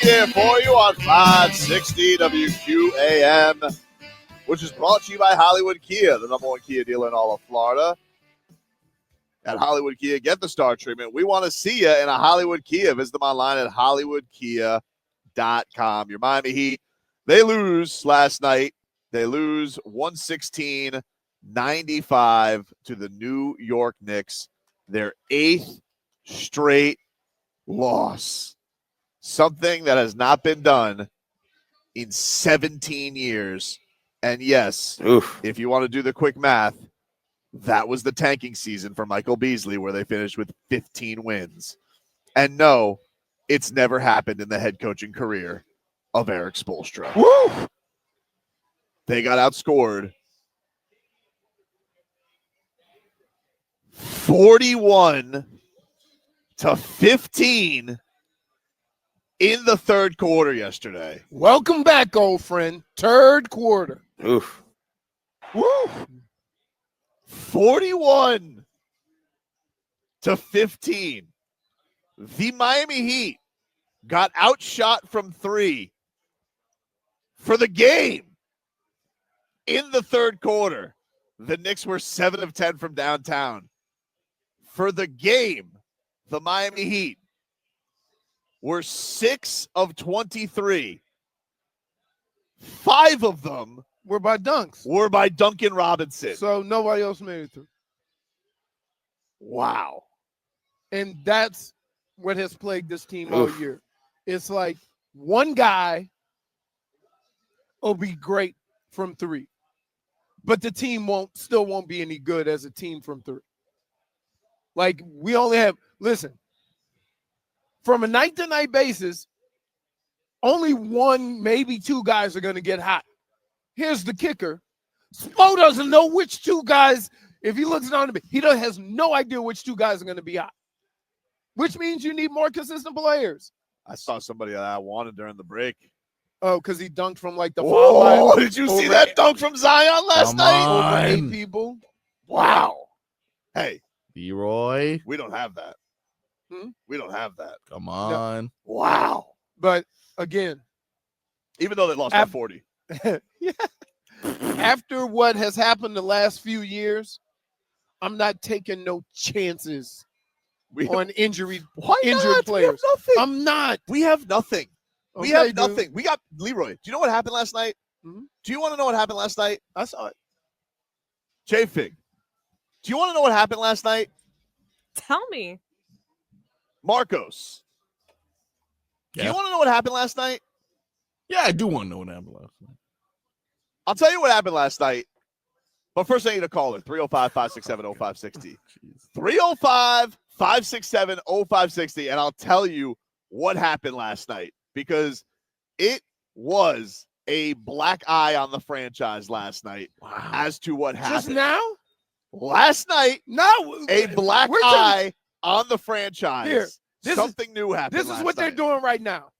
here for you on 560 WQAM, which is brought to you by Hollywood Kia, the #1 Kia dealer in all of Florida. At Hollywood Kia, get the star treatment. We want to see you in a Hollywood Kia. Visit them online at hollywoodkia.com. Your Miami Heat, they lose last night. They lose 116-95 to the New York Knicks. Their 8th straight loss. Something that has not been done in 17 years. And yes, if you want to do the quick math, that was the tanking season for Michael Beasley, where they finished with 15 wins. And no, it's never happened in the head coaching career of Eric Spoelstra. Woo! They got outscored 41-15 in the third quarter yesterday. Welcome back, old friend. Third quarter. Oof. Woo! 41-15. The Miami Heat got outshot from 3 for the game in the third quarter. The Knicks were 7 of 10 from downtown. For the game, the Miami Heat were 6 of 23. 5 of them We're by dunks. were by Duncan Robinson. So nobody else made it through. Wow. And that's what has plagued this team all year. It's like one guy will be great from 3, but the team still won't be any good as a team from 3. Like, we only have, listen, from a night-to-night basis, only 1, maybe 2 guys are going to get hot. Here's the kicker. Spo doesn't know which 2 guys, if he looks down to me, he has no idea which 2 guys are going to be hot, which means you need more consistent players. I saw somebody that I wanted during the break. Oh, because he dunked from like the foul line. Oh, did you see that dunk from Zion last night? Over 8 people. Wow. Hey, Leroy. we don't have that. We don't have that. Come on. Wow. But again, Even though they lost by 40. yeah. After what has happened the last few years, I'm not taking no chances on injured players. We have nothing. I'm not. We have nothing. We Okay, have nothing. We got Leroy. Do you know what happened last night? Mhm. Do you want to know what happened last night? I saw it. J-Fig. Do you want to know what happened last night? Tell me. Marcos. Do you want to know what happened last night? Yeah, I do want to know what happened last night. I'll tell you what happened last night. But first, I need a caller. 305-567-0560. 305-567-0560. And I'll tell you what happened last night, because it was a black eye on the franchise last night as to what happened. Just now? Last night, no, a black eye on the franchise. Here, something new happened. This is what they're doing right now.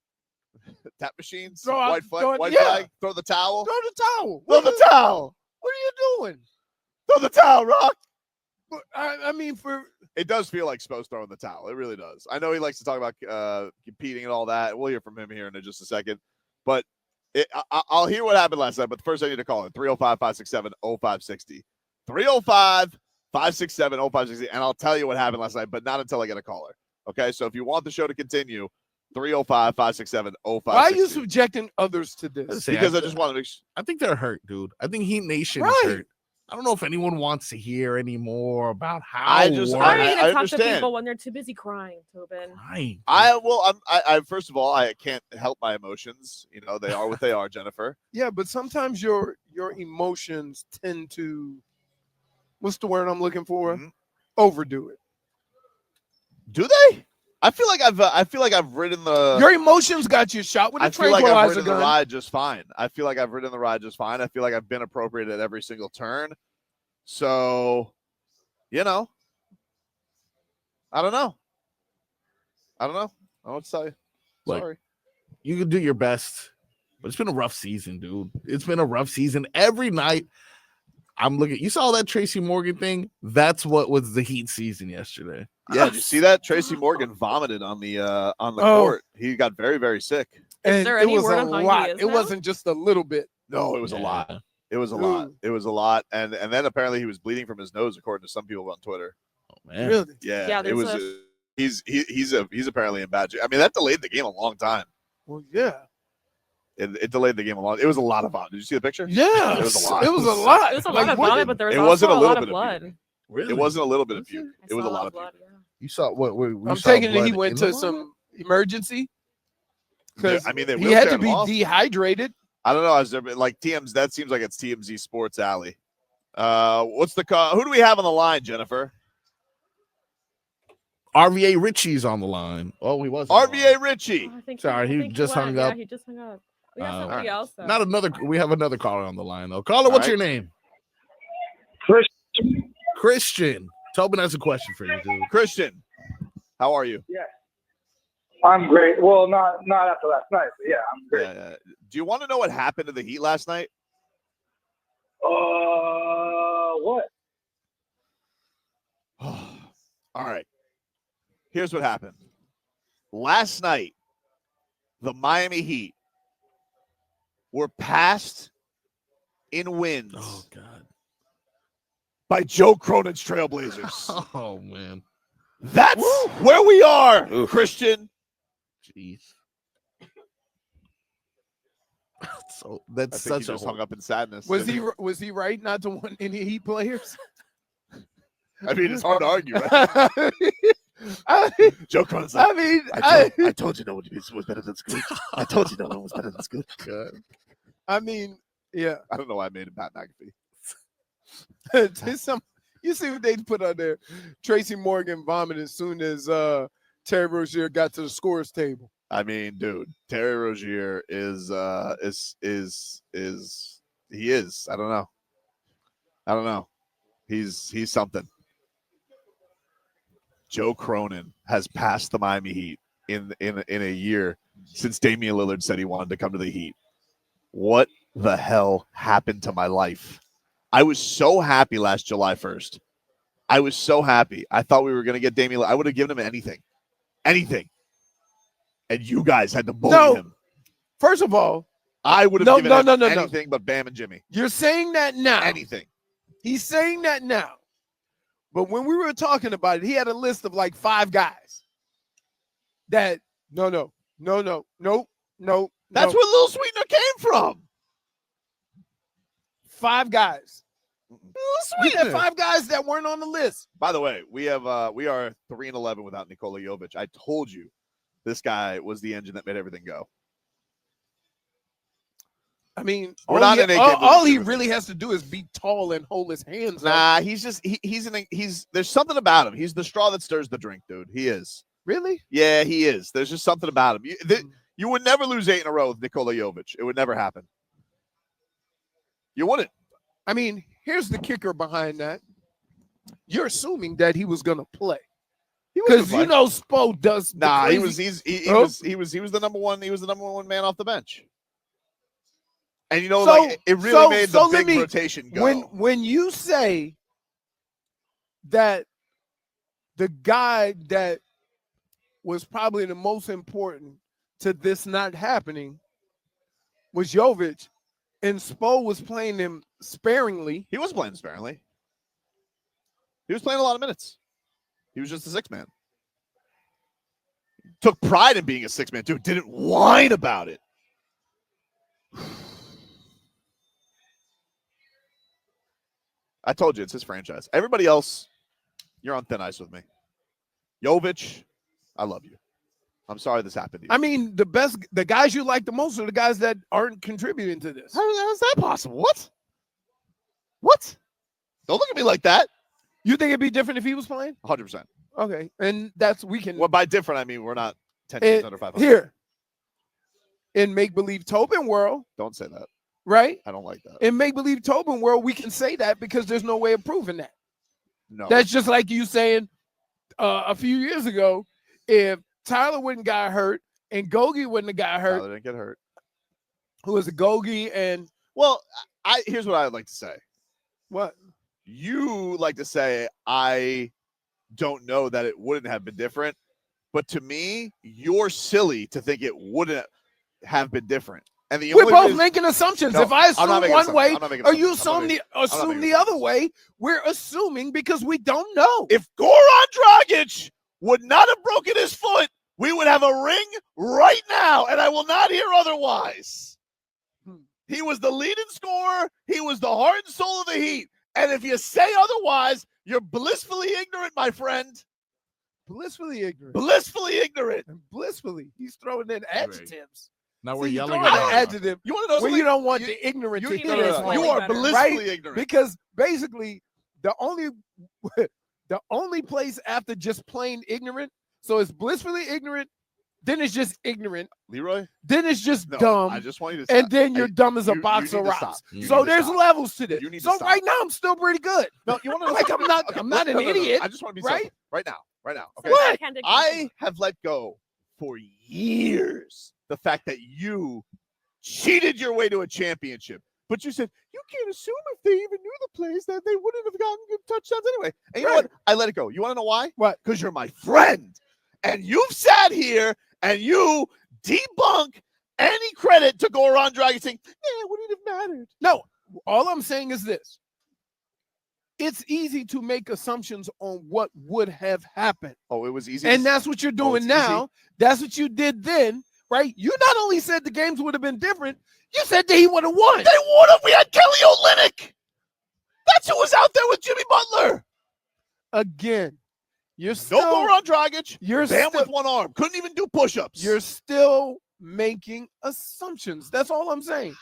Tap machines, White flag, throw the towel. Throw the towel. Throw the towel. What are you doing? Throw the towel, Rock. I mean, it does feel like Spo's throwing the towel. It really does. I know he likes to talk about competing and all that. We'll hear from him here in just a second. But I'll hear what happened last night. But first, I need to call it 305-567-0560. 305-567-0560. And I'll tell you what happened last night, but not until I get a caller. Okay? So if you want the show to continue, 305-567-0560. Why are you subjecting others to this? Because I just want to make sure. I think they're hurt, dude. I think Heat Nation is hurt. I don't know if anyone wants to hear any more about how How are you going to talk understand. to people when they're too busy crying, Tobin? I first of all, I can't help my emotions. You know, they are what they are, Jennifer. Yeah, but sometimes your emotions tend to, what's the word I'm looking for? Mm-hmm. Overdo it. Do they? I feel like I've ridden the. Your emotions got you shot with a tranquilizer gun. I feel like I've ridden gun. the ride just fine. I feel like I've ridden the ride just fine. I feel like I've been appropriate at every single turn. So, you know, I don't know. I don't know what to tell you. Sorry. You can do your best, but it's been a rough season, dude. It's been a rough season. Every night, I'm looking. You saw that Tracy Morgan thing? That's what was the Heat season yesterday. Yeah, did you see that? Tracy Morgan vomited on the court. He got very, very sick. And there it any was word a on how he lot. is It now? wasn't just a little bit. No, it was a lot. It was a lot. It was a lot. And then apparently he was bleeding from his nose, according to some people on Twitter. Oh man. Really? Yeah, Yeah, it there's was. He's apparently in bad shape. I mean, that delayed the game a long time. Well, yeah. It delayed the game a long. It was a lot of vomit. Did you see the picture? Yeah. It was a lot. It was a lot. It was a Like, lot of what vomit, did- but there was it also wasn't a a little lot bit of of blood. Really? It wasn't a little bit of puke. I It was saw a lot of blood. puke. Yeah. You saw what? We I'm saw taking it he blood went in to the some emergency because I mean, they he had to wheelchaired be him off. dehydrated. I don't know. Has there been like TMZ? That seems like it's TMZ Sports Alley. What's the call? Who do we have on the line, Jennifer? RVA Richie's on the line. Oh, he was. on the line. RVA Richie. Oh, I think Sorry, I he think just went. hung Yeah, up. he just hung up. We got Uh, somebody alright. else. Though. Not another. We have another caller on the line though. Caller, All what's right. your name? Christian. Christian. Tobin has a question for you, dude. Christian, how are you? Yes. I'm great. Well, not after last night, but yeah, I'm great. Yeah. Do you want to know what happened to the Heat last night? What? All right. Here's what happened. Last night, the Miami Heat were passed in wins Oh God. by Joe Cronin's Trailblazers. Oh man. That's where we are, Christian. Jeez. So I that's think he such a just hung up in sadness. Was he right not to want any Heat players? I mean, it's hard to argue, right? Joe Cronin's like, I told you no one was better than Scoot. I told you no one was better than Scoot. I mean, yeah. I don't know why I made him Pat McAfee. You see what they put on there? Tracy Morgan vomited as soon as Terry Rozier got to the scores table. I mean, dude, Terry Rozier is he is. I don't know. He's something. Joe Cronin has passed the Miami Heat in a year since Damian Lillard said he wanted to come to the Heat. What the hell happened to my life? I was so happy last July 1st. I was so happy. I thought we were going to get Damian Lillard. I would have given him anything. And you guys had to bully him. First of all, I would have given him no. anything but Bam and Jimmy. You're saying that now. Anything. He's saying that now. But when we were talking about it, he had a list of like 5 guys that no. That's where Lil Sweetener came from. 5 guys. Lil We had Sweetener. 5 guys that weren't on the list. By the way, we are 3-11 without Nikola Jovic. I told you this guy was the engine that made everything go. I mean, We're not in a all he game. really has to do is be tall and hold his hands up. Nah, he's there's something about him. He's the straw that stirs the drink, dude. He is. Really? Yeah, he is. There's just something about him. You would never lose 8 in a row with Nikola Jovic. It would never happen. You wouldn't. I mean, here's the kicker behind that. You're assuming that he was going to play. Because you know Spo does. Nah, he was the number one. He was the number one man off the bench. And you know, it really made the big rotation go. When you say that the guy that was probably the most important to this not happening was Jovic, and Spo was playing him sparingly. He wasn't playing sparingly. He was playing a lot of minutes. He was just a 6-man. Took pride in being a 6-man, too. Didn't whine about it. I told you, it's his franchise. Everybody else, you're on thin ice with me. Jovic, I love you. I'm sorry this happened to you. I mean, the guys you like the most are the guys that aren't contributing to this. How is that possible? What? Don't look at me like that. You think it'd be different if he was playing? 100%. Okay, and that's we can. Well, by different, I mean we're not 10 teams under 500. Here, in make-believe Tobin world, Don't say that. right? I don't like that. In make-believe Tobin world, we can say that because there's no way of proving that. No. That's just like you saying a few years ago, if Tyler wouldn't got hurt and Gogi wouldn't have got hurt, Tyler didn't get hurt. who was it, Gogi and Well, here's what I would like to say. what? You like to say, I don't know that it wouldn't have been different. But to me, you're silly to think it wouldn't. have been different. And the We're only both reason- making assumptions. No, if I I'm not assume making one assumptions. way, I'm not making or you assumptions. I'm not assume making the other way, we're assuming because we don't know. If Goran Dragic would not have broken his foot, we would have a ring right now, and I will not hear otherwise. He was the leading scorer. He was the heart and soul of the Heat. And if you say otherwise, you're blissfully ignorant, my friend. Blissfully ignorant. Blissfully ignorant. And blissfully. He's throwing in adjectives. Now we're See, you yelling throw in at an him. adjective You want to know when something? you don't want the ignorant to you- hear no, his no, point. You are better. blissfully ignorant. Because basically the only place after just plain ignorant, so it's blissfully ignorant, then it's just ignorant, Leroy? then it's just No, dumb, I just want you to stop. and then you're dumb as a you box need of to rocks. stop. You So need to there's stop. levels to this. You need to So stop. right now I'm still pretty good. No, you want to know Like something? I'm not No, an idiot. I just want to be right? simple. Right now. Okay. Said backhanded I compliment. have let go for years the fact that you cheated your way to a championship. But you said you can't assume if they even knew the plays that they wouldn't have gotten good touchdowns anyway. And you know what? I let it go. You want to know why? What? Because you're my friend. And you've sat here and you debunk any credit to Goran Dragic saying, it wouldn't have mattered. No, all I'm saying is this. It's easy to make assumptions on what would have happened. Oh, it was easy. And that's what you're doing it's now. That's what you did then, right? You not only said the games would have been different, you said that he would have won. They would have. We had Kelly Olynyk. That's who was out there with Jimmy Butler. Again, you're still No Goran Dragic. you're Bam still, with one arm. Couldn't even do push-ups. you're still making assumptions. That's all I'm saying.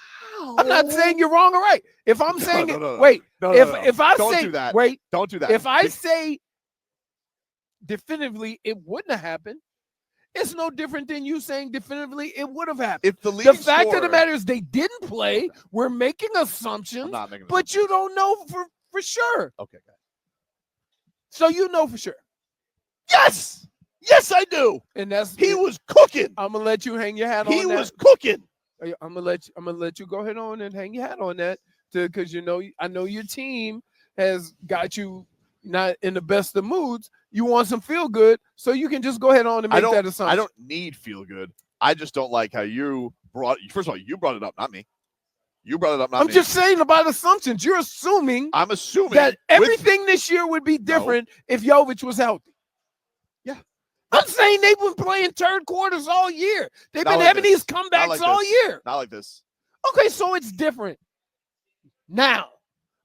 I'm not saying you're wrong or right. If I'm saying no. wait, No, if I Don't say do that. wait, Don't do that. if I say definitively it wouldn't have happened, it's no different than you saying definitively it would have happened. if the The leading fact of the scorer- matter is they didn't play. We're making I'm assumptions, not making but you don't know for sure. Okay. So you know for sure. Yes. Yes, I do. And that's He was cooking. I'm gonna let you hang your hat on He that. was cooking. I'm gonna let you go ahead on and hang your hat on that because I know your team has got you not in the best of moods. You want some feel good, so you can just go ahead on and make that assumption. I don't need feel good. I just don't like how you brought. First of all, you brought it up, not me. You brought it up, not I'm me. just saying about assumptions. You're assuming I'm assuming that with- everything this year would be different if Jovic was healthy. Yeah. I'm saying they've been playing third quarters all year. They've Not been like having this. these Not comebacks like all this. year. Not like this. Okay, so it's different now.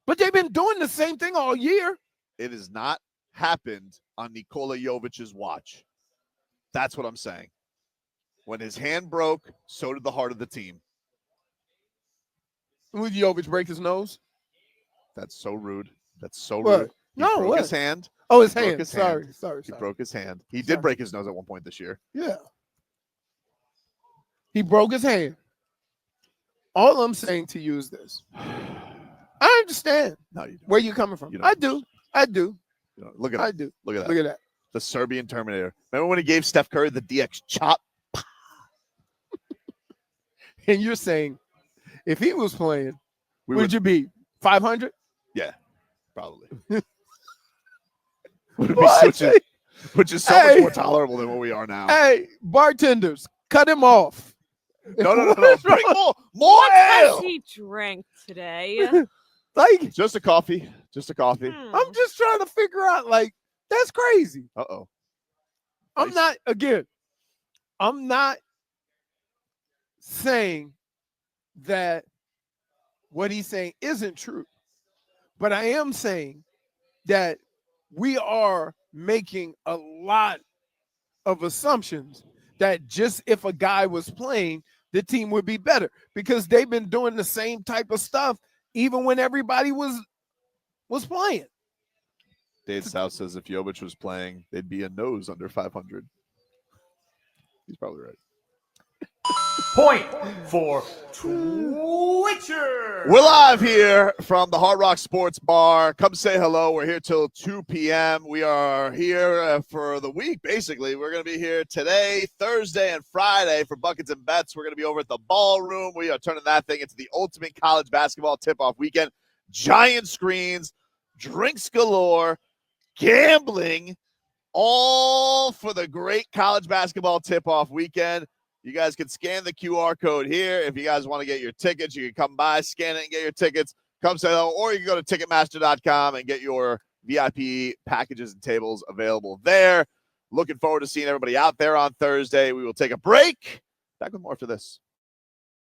But they've been doing the same thing all year. It has not happened on Nikola Jovic's watch. That's what I'm saying. When his hand broke, so did the heart of the team. Would Jovic break his nose? That's so rude. That's so What? rude. He No, broke what? his hand. Oh, his Broke hand. his Sorry. He broke his hand. He Sorry. did break his nose at one point this year. Yeah. He broke his hand. All I'm saying to you is this. I understand No, you don't. where you're coming from. You don't. I do. You don't. Look at I that. do. Look at that. Look at that. The Serbian Terminator. Remember when he gave Steph Curry the DX chop? And you're saying if he was playing, We would you be 500? probably. Would it be What? switching, which is so Hey. much more tolerable than what we are now. Hey, bartenders, cut him off. No. What's Bring wrong? more Has ale. he drank today? Like, Just a coffee. Just a coffee. Hmm. I'm just trying to figure out, like, that's crazy. Uh-oh. I'm Nice. I'm not saying that what he's saying isn't true, but I am saying that we are making a lot of assumptions that just if a guy was playing, the team would be better because they've been doing the same type of stuff even when everybody was playing. Dave South says if Jovic was playing, they'd be a nose under 500. He's probably right. Point for Twitcher. We're live here from the Hard Rock Sports Bar. Come say hello. We're here till 2 p.m. We are here for the week, basically. We're going to be here today, Thursday, and Friday for Buckets and Bets. We're going to be over at the Ballroom. We are turning that thing into the ultimate college basketball tip-off weekend. Giant screens, drinks galore, gambling, all for the great college basketball tip-off weekend. You guys can scan the QR code here. If you guys want to get your tickets, you can come by, scan it, and get your tickets. Come say hello, or you can go to Ticketmaster.com and get your VIP packages and tables available there. Looking forward to seeing everybody out there on Thursday. We will take a break. Back with more after this.